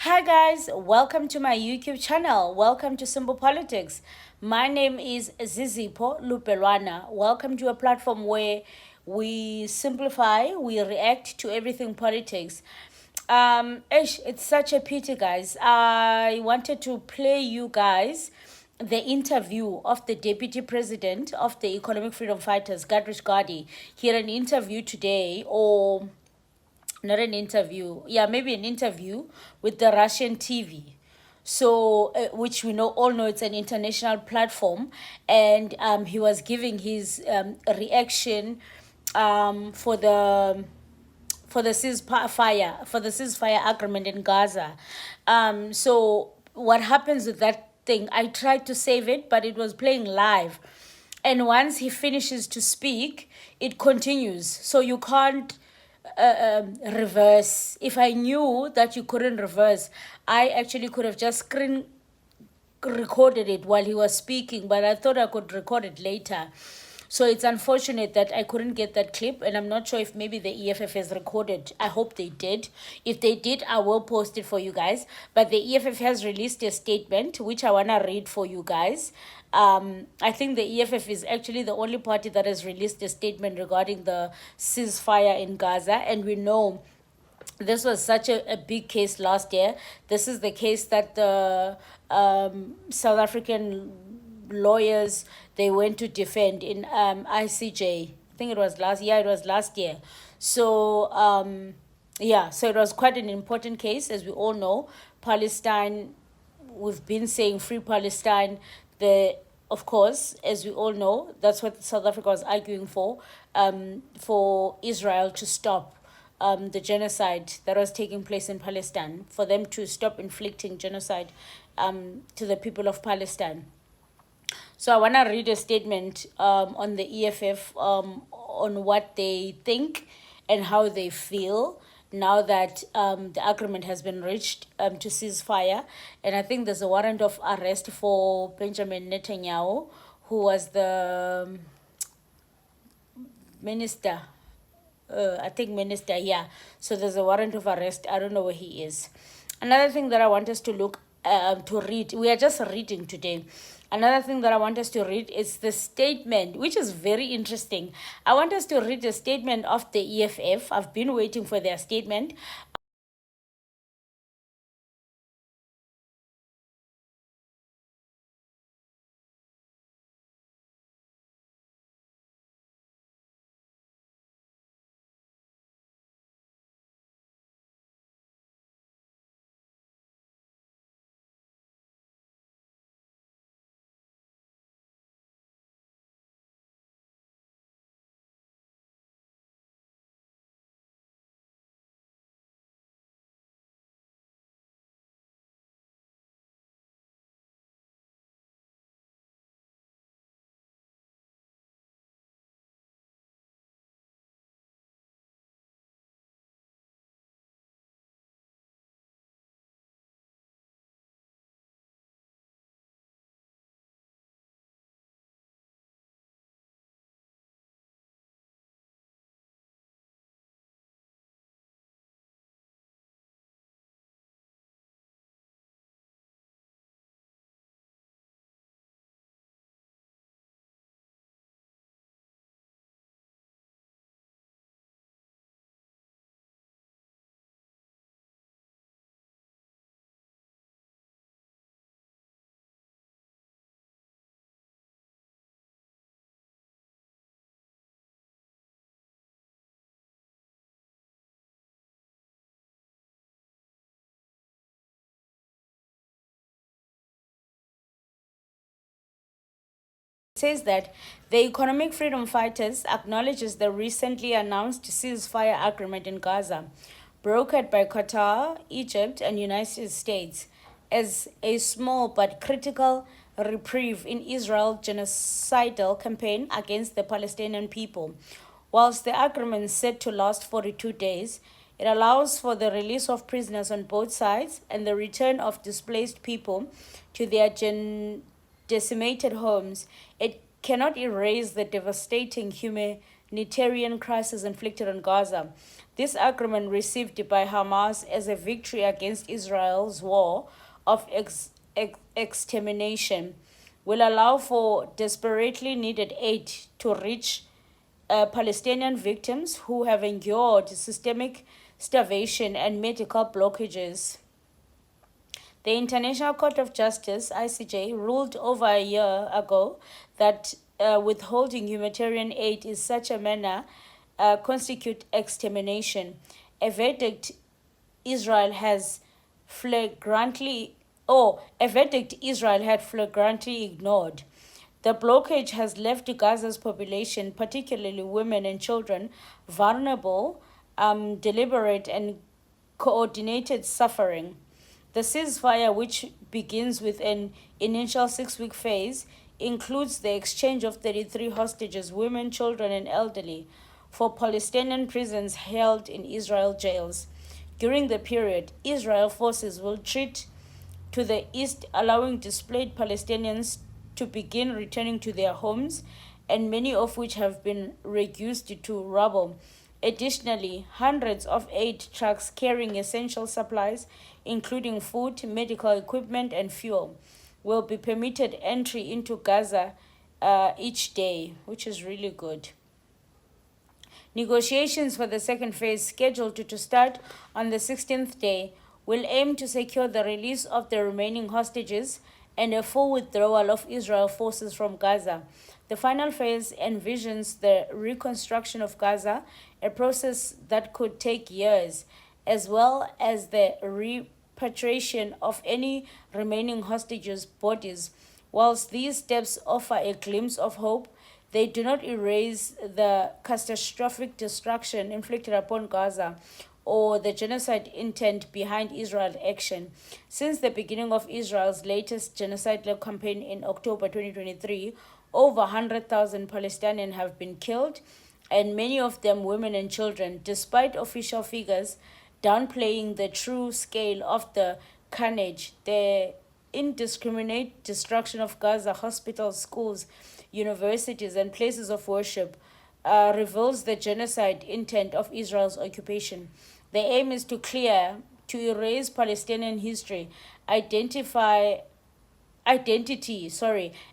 Hi guys, welcome to my YouTube channel. Welcome to Simple Politics. My name is Zizipo Lupelwana. Welcome to a platform where we simplify, we react to everything politics. It's such a pity, guys. I wanted to play you guys the interview of the deputy president of the Economic Freedom Fighters, Gadrich Gadi. He had an interview today, or not an interview, yeah, maybe an interview with the Russian TV. So, which we know all know it's an international platform, and he was giving his reaction for the ceasefire agreement in Gaza. So what happens with that thing? I tried to save it, but it was playing live, and once he finishes to speak, it continues. So you can't reverse. If I knew that you couldn't reverse, I actually could have just screen recorded it while he was speaking, but I thought I could record it later. So it's unfortunate that I couldn't get that clip, and I'm not sure if maybe the EFF has recorded. I hope they did. If they did, I will post it for you guys. But the EFF has released a statement, which I want to read for you guys. I think the EFF is actually the only party that has released a statement regarding the ceasefire in Gaza, and we know this was such a big case last year. This is the case that the South African lawyers, they went to defend in ICJ. I think it was last year. It was last year. So yeah, so it was quite an important case, as we all know. Palestine, we've been saying free Palestine. The Of course, as we all know, that's what South Africa was arguing for Israel to stop the genocide that was taking place in Palestine, for them to stop inflicting genocide to the people of Palestine. So I want to read a statement on the EFF on what they think and how they feel now that the agreement has been reached to ceasefire. And I think there's a warrant of arrest for Benjamin Netanyahu, who was the minister. I think minister, yeah. So there's a warrant of arrest. I don't know where he is. Another thing that I want us to look to read, we are just reading today. Another thing that I want us to read is the statement, which is very interesting. I want us to read the statement of the EFF. I've been waiting for their statement. Says that the Economic Freedom Fighters acknowledges the recently announced ceasefire agreement in Gaza, brokered by Qatar, Egypt, and United States, as a small but critical reprieve in Israel's genocidal campaign against the Palestinian people. Whilst the agreement is set to last 42 days, it allows for the release of prisoners on both sides and the return of displaced people to their decimated homes. It cannot erase the devastating humanitarian humanitarian crisis inflicted on Gaza. This agreement, received by Hamas as a victory against Israel's war of extermination, will allow for desperately needed aid to reach Palestinian victims who have endured systemic starvation and medical blockages. The International Court of Justice, ICJ, ruled over a year ago that withholding humanitarian aid in such a manner constitute extermination. A verdict Israel has flagrantly, a verdict Israel had flagrantly ignored. The blockage has left Gaza's population, particularly women and children, vulnerable, deliberate, and coordinated suffering. The ceasefire, which begins with an initial 6-week phase, includes the exchange of 33 hostages, women, children, and elderly, for Palestinian prisoners held in Israel jails. During the period, Israel forces will retreat to the east, allowing displaced Palestinians to begin returning to their homes, and many of which have been reduced to rubble. Additionally, hundreds of aid trucks carrying essential supplies, including food, medical equipment, and fuel, will be permitted entry into Gaza each day, which is really good. Negotiations for the second phase, scheduled to start on the 16th day, will aim to secure the release of the remaining hostages and a full withdrawal of Israel forces from Gaza. The final phase envisions the reconstruction of Gaza, a process that could take years, as well as the repatriation of any remaining hostages' bodies. Whilst these steps offer a glimpse of hope, they do not erase the catastrophic destruction inflicted upon Gaza or the genocide intent behind Israel's action. Since the beginning of Israel's latest genocidal campaign in October 2023, over 100,000 Palestinians have been killed, and many of them women and children, despite official figures downplaying the true scale of the carnage. The indiscriminate destruction of Gaza hospitals, schools, universities, and places of worship reveals the genocide intent of Israel's occupation. The aim is to erase Palestinian history, identity,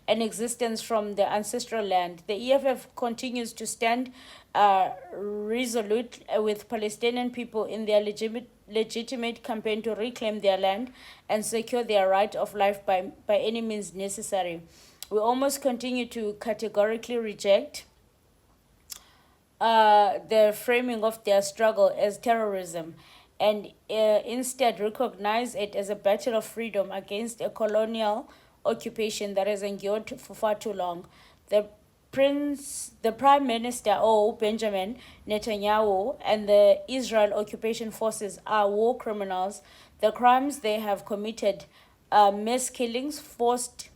and existence from the ancestral land. The EFF continues to stand resolute with Palestinian people in their legitimate campaign to reclaim their land and secure their right of life by any means necessary. We almost continue to categorically reject the framing of their struggle as terrorism and instead recognize it as a battle of freedom against a colonial occupation that has endured for far too long. The Prime Minister, Benjamin Netanyahu, and the Israel occupation forces are war criminals. The crimes they have committed, mass killings, forced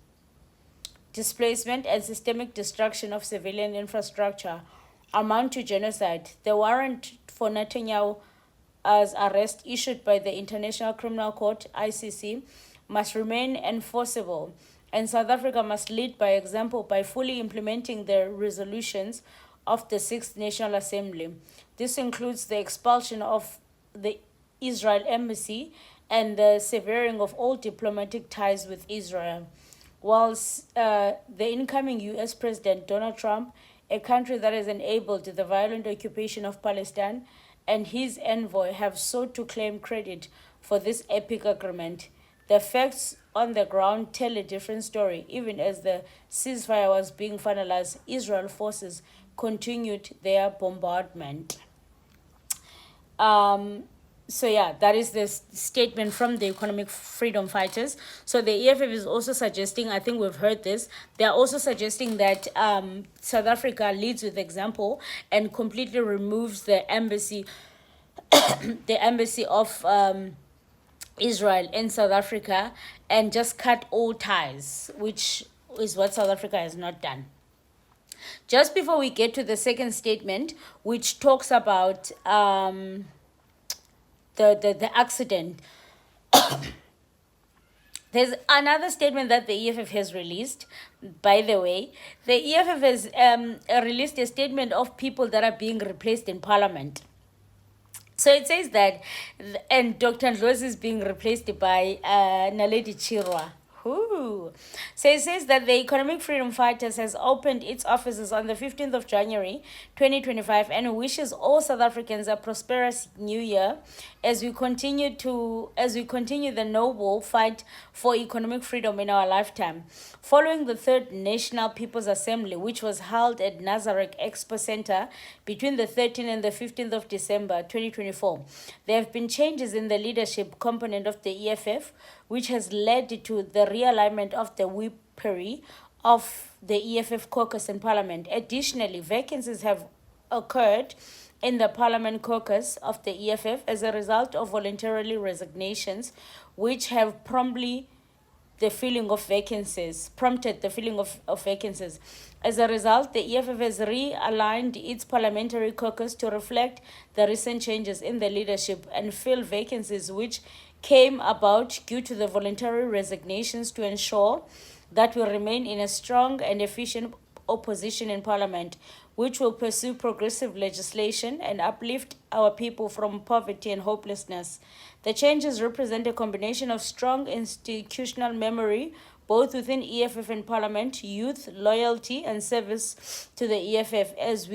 displacement, and systemic destruction of civilian infrastructure, amount to genocide. The warrant for Netanyahu's arrest, issued by the International Criminal Court, ICC, must remain enforceable, and South Africa must lead by example by fully implementing the resolutions of the Sixth National Assembly. This includes the expulsion of the Israel embassy and the severing of all diplomatic ties with Israel. Whilst the incoming U.S. President Donald Trump, a country that has enabled the violent occupation of Palestine, and his envoy have sought to claim credit for this epic agreement, the facts on the ground tell a different story. Even as the ceasefire was being finalized, Israel forces continued their bombardment. That is the statement from the economic freedom fighters. So the EFF is also suggesting, I think we've heard this, they are also suggesting that South Africa leads with example and completely removes the embassy, the embassy of Israel in South Africa, and just cut all ties, which is what South Africa has not done. Just before we get to the second statement, which talks about the accident, the There's another statement that the EFF has released. By the way, the EFF has released a statement of people that are being replaced in Parliament. So it says that, and Dr. Ndlozi is being replaced by Naledi Chirwa. Ooh. So it says that the Economic Freedom Fighters has opened its offices on the 15th of January 2025 and wishes all South Africans a prosperous new year as we continue the noble fight for economic freedom in our lifetime. Following the third National People's Assembly, which was held at Nazareth Expo Center between the 13th and the 15th of December 2024, there have been changes in the leadership component of the EFF, which has led to the realignment of the whippery of the EFF caucus in Parliament. Additionally, vacancies have occurred in the Parliament caucus of the EFF as a result of voluntary resignations, which have prompted the filling of vacancies. As a result, the EFF has realigned its parliamentary caucus to reflect the recent changes in the leadership and fill vacancies which came about due to the voluntary resignations to ensure that we remain in a strong and efficient opposition in Parliament, which will pursue progressive legislation and uplift our people from poverty and hopelessness. The changes represent a combination of strong institutional memory, both within EFF and Parliament, youth loyalty and service to the EFF, as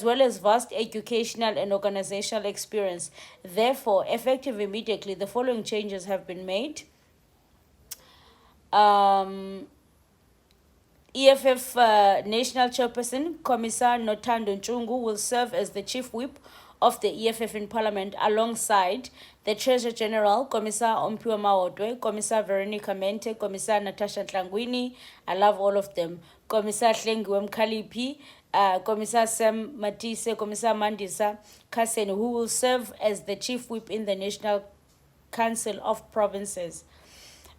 well as vast educational and organizational experience. Therefore, effective immediately, the following changes have been made. EFF National Chairperson, Commissar Nothando Nchungu, will serve as the Chief Whip of the EFF in Parliament alongside the Treasurer General, Commissar Omphiwe Maotwe, Commissar Veronica Mente, Commissar Natasha Tlangwini, I love all of them, Commissar Hlengiwe Mkhaliphi, Commissar Sam Matise, Commissar Mandisa Kasen, who will serve as the Chief Whip in the National Council of Provinces.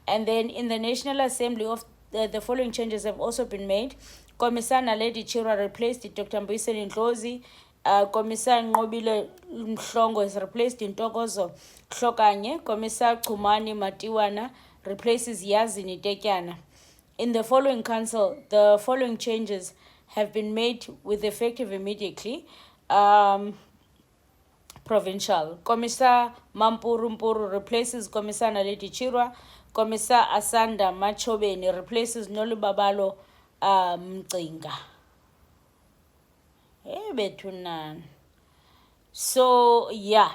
And then in the National Assembly of the following changes have also been made. Commissar Naledi Chirwa replaced Dr. Mbuyiseni Ndlozi. Commissar Nqobile Mhlongo is replaced in Ntokozo Hlokanye. Commissar Chumani Matiwana replaces Yazini Tekyana. In the following council, the following changes have been made with effective immediately. Provincial. Commissar Mampuru Mpuru replaces Commissar Naledi Chirwa. Commissar Asanda Machobeni replaces Nolubabalo Mcinga. So yeah,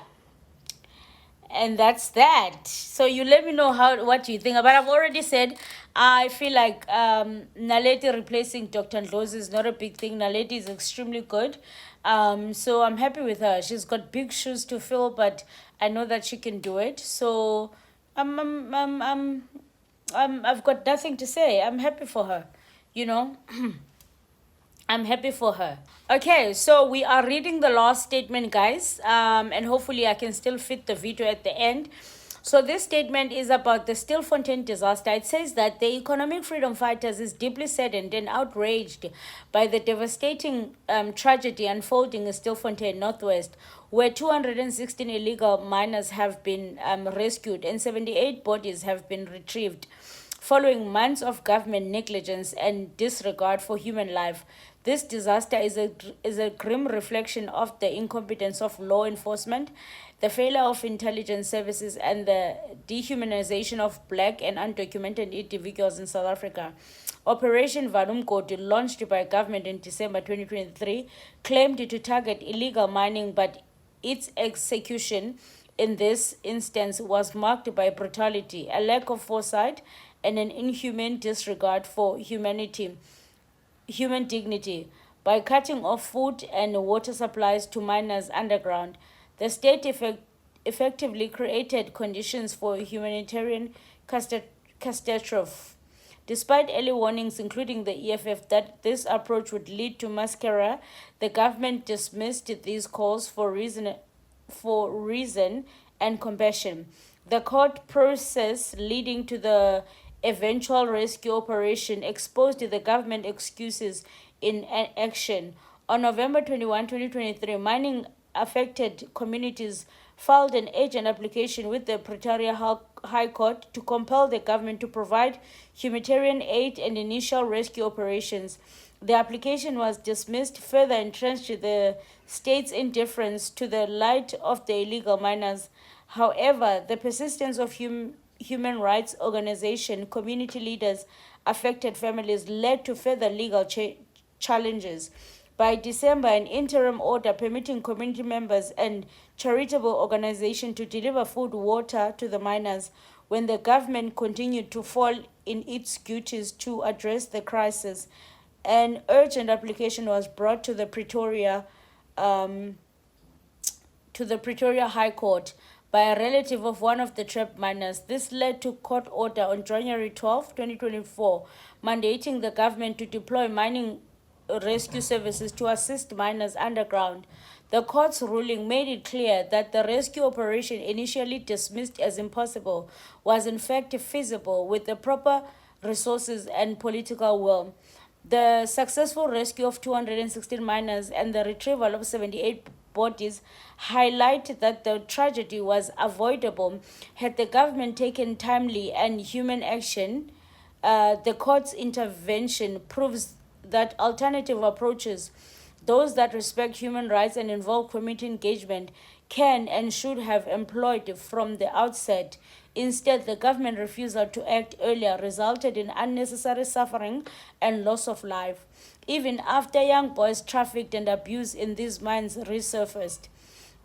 and that's that. So you let me know what you think. But I've already said I feel like Naledi replacing Dr. Ndlozi is not a big thing. Naledi is extremely good. So I'm happy with her. She's got big shoes to fill, but I know that she can do it. So I've got nothing to say. I'm happy for her, you know. I'm happy for her. Okay, so we are reading the last statement, guys, and hopefully I can still fit the video at the end. So this statement is about the Stilfontein disaster. It says that the Economic Freedom Fighters is deeply saddened and outraged by the devastating tragedy unfolding in Stillfontein, Northwest, where 216 illegal miners have been rescued and 78 bodies have been retrieved. Following months of government negligence and disregard for human life, this disaster is a grim reflection of the incompetence of law enforcement, the failure of intelligence services, and the dehumanization of black and undocumented individuals in South Africa. Operation Valumkoti, launched by government in December 2023, claimed to target illegal mining, but its execution in this instance was marked by brutality, a lack of foresight, and an inhumane disregard for human dignity. By cutting off food and water supplies to miners underground, the state effectively created conditions for humanitarian catastrophe. Despite early warnings, including the EFF, that this approach would lead to massacre, the government dismissed these calls for reason and compassion. The court process leading to the eventual rescue operation exposed the government excuses in action. On November 21, 2023, mining affected communities filed an urgent application with the Pretoria High Court to compel the government to provide humanitarian aid and initial rescue operations. The application was dismissed, further entrenched the state's indifference to the plight of the illegal miners. However, the persistence of human rights organizations, community leaders, affected families led to further legal challenges. By December, an interim order permitting community members and charitable organizations to deliver food, water to the miners when the government continued to fall in its duties to address the crisis. An urgent application was brought to the Pretoria High Court by a relative of one of the trapped miners. This led to court order on January 12, 2024, mandating the government to deploy mining rescue services to assist miners underground. The court's ruling made it clear that the rescue operation, initially dismissed as impossible, was in fact feasible with the proper resources and political will. The successful rescue of 216 miners and the retrieval of 78 bodies highlight that the tragedy was avoidable had the government taken timely and human action. The court's intervention proves that alternative approaches, those that respect human rights and involve community engagement, can and should have employed from the outset. Instead, the government refusal to act earlier resulted in unnecessary suffering and loss of life, even after young boys trafficked and abused in these mines resurfaced.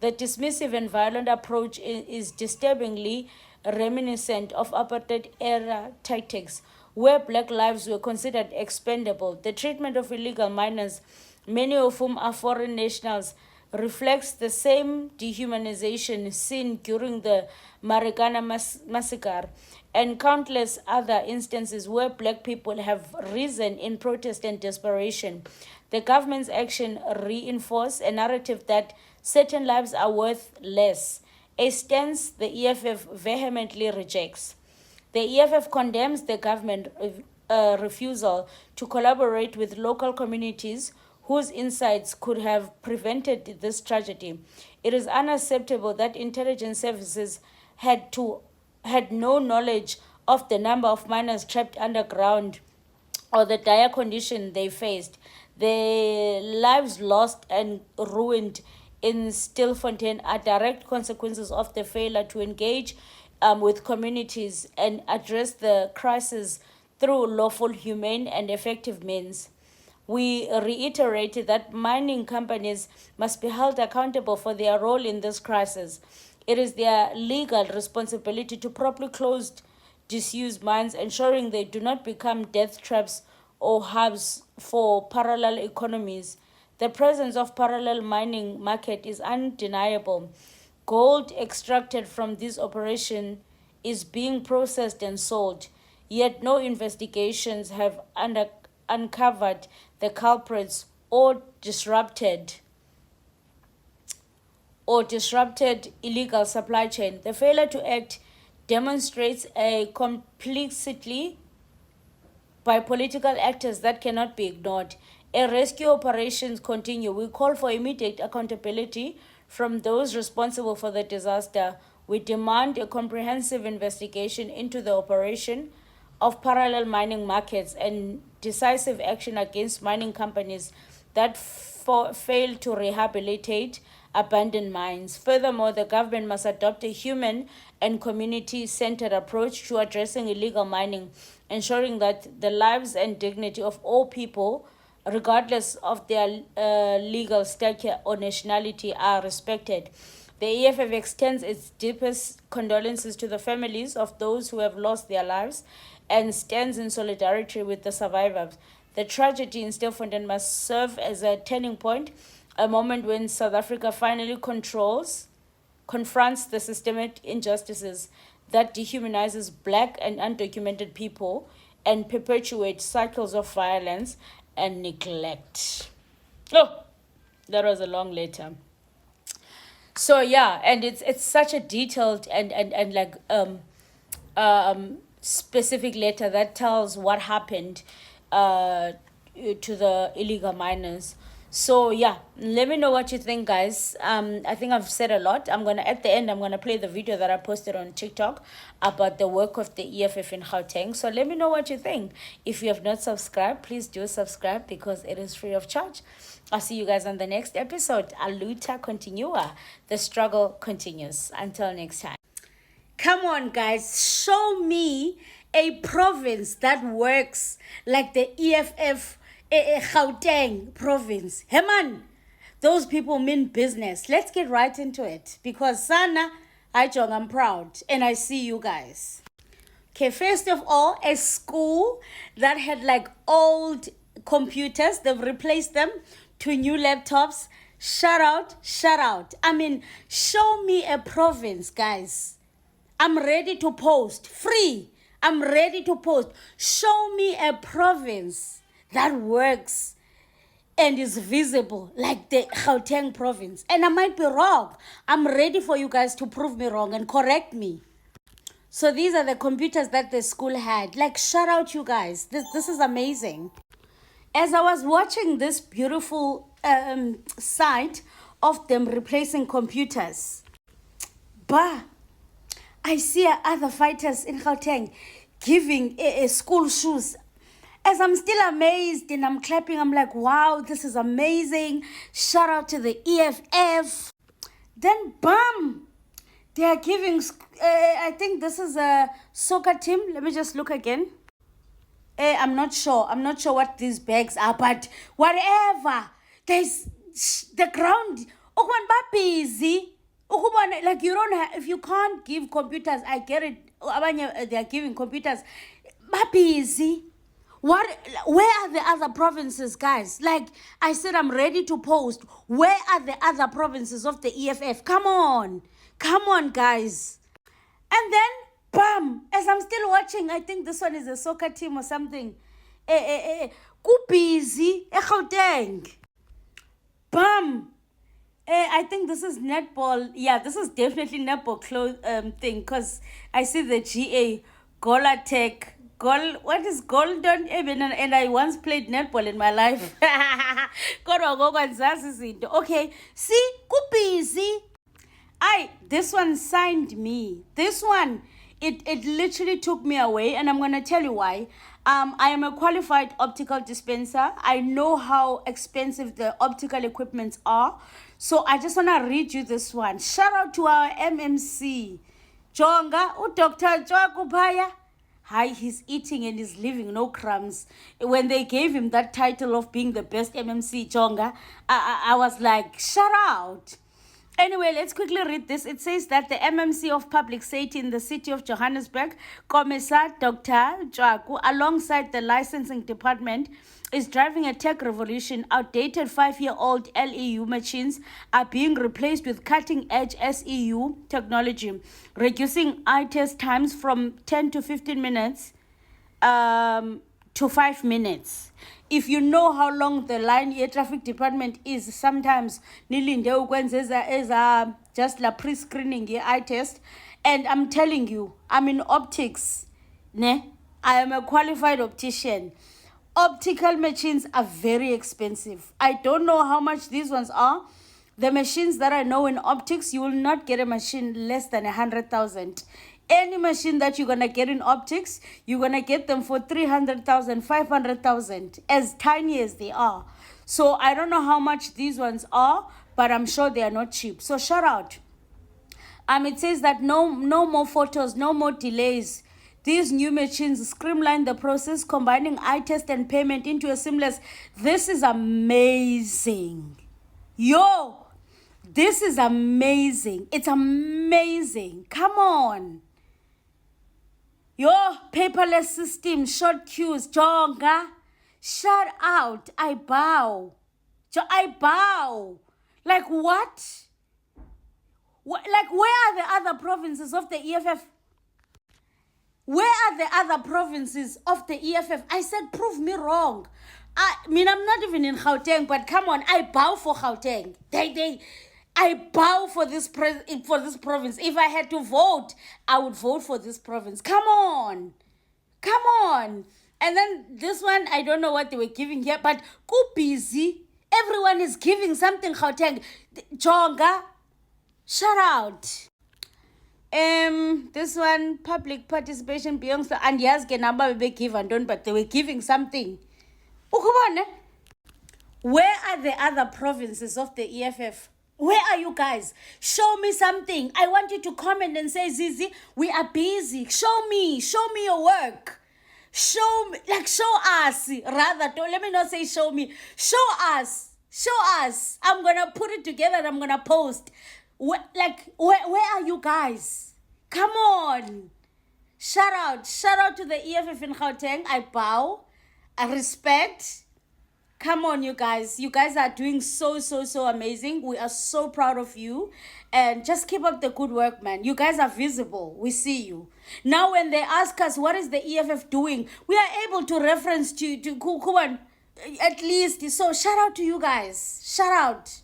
The dismissive and violent approach is disturbingly reminiscent of apartheid-era tactics, where black lives were considered expendable. The treatment of illegal miners, many of whom are foreign nationals, reflects the same dehumanization seen during the Marikana massacre and countless other instances where black people have risen in protest and desperation. The government's action reinforces a narrative that certain lives are worth less, a stance the EFF vehemently rejects. The EFF condemns the government refusal to collaborate with local communities whose insights could have prevented this tragedy. It is unacceptable that intelligence services had no knowledge of the number of miners trapped underground or the dire condition they faced. Their lives lost and ruined in Stillfontein are direct consequences of the failure to engage with communities and address the crisis through lawful, humane, and effective means. We reiterated that mining companies must be held accountable for their role in this crisis. It is their legal responsibility to properly close disused mines, ensuring they do not become death traps or hubs for parallel economies. The presence of parallel mining market is undeniable. Gold extracted from this operation is being processed and sold, yet no investigations have uncovered the culprits or disrupted illegal supply chain. The failure to act demonstrates a complicity by political actors that cannot be ignored. As rescue operations continue, we call for immediate accountability from those responsible for the disaster. We demand a comprehensive investigation into the operation of parallel mining markets and decisive action against mining companies that fail to rehabilitate abandoned mines. Furthermore, the government must adopt a human and community-centered approach to addressing illegal mining, ensuring that the lives and dignity of all people, regardless of their legal stature or nationality, are respected. The EFF extends its deepest condolences to the families of those who have lost their lives and stands in solidarity with the survivors. The tragedy in Stillfontein must serve as a turning point, a moment when South Africa finally confronts the systemic injustices that dehumanizes black and undocumented people and perpetuates cycles of violence and neglect. Oh, that was a long letter. So yeah, and it's such a detailed and like specific letter that tells what happened to the illegal miners. So yeah, let me know what you think, guys. I think I've said a lot. At the end, I'm gonna play the video that I posted on TikTok about the work of the EFF in Gauteng. So let me know what you think. If you have not subscribed, please do subscribe because it is free of charge. I'll see you guys on the next episode. Aluta continua. The struggle continues. Until next time. Come on, guys. Show me a province that works like the EFF Gauteng province. Hey, man, those people mean business. Let's get right into it. Because Sana, I'm proud. And I see you guys. Okay, first of all, a school that had like old computers, they've replaced them to new laptops. Shout out, shout out. I mean, show me a province, guys. I'm ready to post. Free. I'm ready to post. Show me a province that works and is visible like the Gauteng province. And I might be wrong. I'm ready for you guys to prove me wrong and correct me. So these are the computers that the school had. Like, shout out you guys. This is amazing. As I was watching this beautiful site of them replacing computers, I see other fighters in Gauteng giving school shoes. As I'm still amazed and I'm clapping, I'm like, wow, this is amazing. Shout out to the EFF. Then, bam, they are giving, I think this is a soccer team. Let me just look again. I'm not sure. I'm not sure what these bags are, but whatever. There's the ground. Busy. Like you don't have, if you can't give computers, I get it. They are giving computers. Busy. Where are the other provinces, guys? Like I said, I'm ready to post. Where are the other provinces of the EFF? Come on, guys. And then, bam! As I'm still watching, I think this one is a soccer team or something. Busy. Gauteng. Bam! I think this is netball. Yeah, this is definitely netball thing because I see the GA Gola Tech. What is Golden? And I once played netball in my life. Okay, see, busy. This one signed me. This one, it literally took me away, and I'm gonna tell you why. I am a qualified optical dispenser. I know how expensive the optical equipments are. So I just want to read you this one. Shout out to our MMC. Jonga, Dr. Joakupaya. Hi, he's eating and he's leaving no crumbs. When they gave him that title of being the best MMC, Jonga, I was like, shout out. Anyway, let's quickly read this. It says that the MMC of Public Safety in the city of Johannesburg, Commissar Dr. Jwaku, alongside the licensing department, is driving a tech revolution. Outdated 5-year-old LEU machines are being replaced with cutting-edge SEU technology, reducing eye test times from 10 to 15 minutes to 5 minutes. If you know how long the line air traffic department is, sometimes nilinde ukwenza just la pre-screening eye test. And I'm telling you, I'm in optics. I am a qualified optician. Optical machines are very expensive. I don't know how much these ones are. The machines that I know in optics, you will not get a machine less than 100,000. Any machine that you're going to get in optics, you're going to get them for 300,000, 500,000, as tiny as they are. So I don't know how much these ones are, but I'm sure they are not cheap. So shout out. It says that no more photos, no more delays. These new machines streamline the process, combining eye test and payment into a seamless. This is amazing. Yo, this is amazing. It's amazing. Come on. Yo, paperless system, short queues, Jonga. Shout out. I bow. I bow. Like what? Like where are the other provinces of the EFF? Where are the other provinces of the EFF? I said, prove me wrong. I mean, I'm not even in Gauteng, but come on, I bow for Gauteng. I bow for this province. If I had to vote, I would vote for this province. Come on. And then this one, I don't know what they were giving here, but go busy. Everyone is giving something, Gauteng. Jonga, shout out. This one, public participation beyond the and yes, number be given, don't, but they were giving something. Ukubone? Where are the other provinces of the EFF? Where are you guys? Show me something. I want you to comment and say, Zizi, we are busy. Show me your work. Show me, like show us. Rather, don't let me not say show me. Show us. I'm gonna put it together and I'm gonna post. Where are you guys? Come on. Shout out to the EFF in Gauteng. I bow. I respect. Come on, you guys. You guys are doing so amazing. We are so proud of you. And just keep up the good work, man. You guys are visible. We see you. Now, when they ask us, what is the EFF doing? We are able to reference to Kuban at least. So, shout out to you guys. Shout out.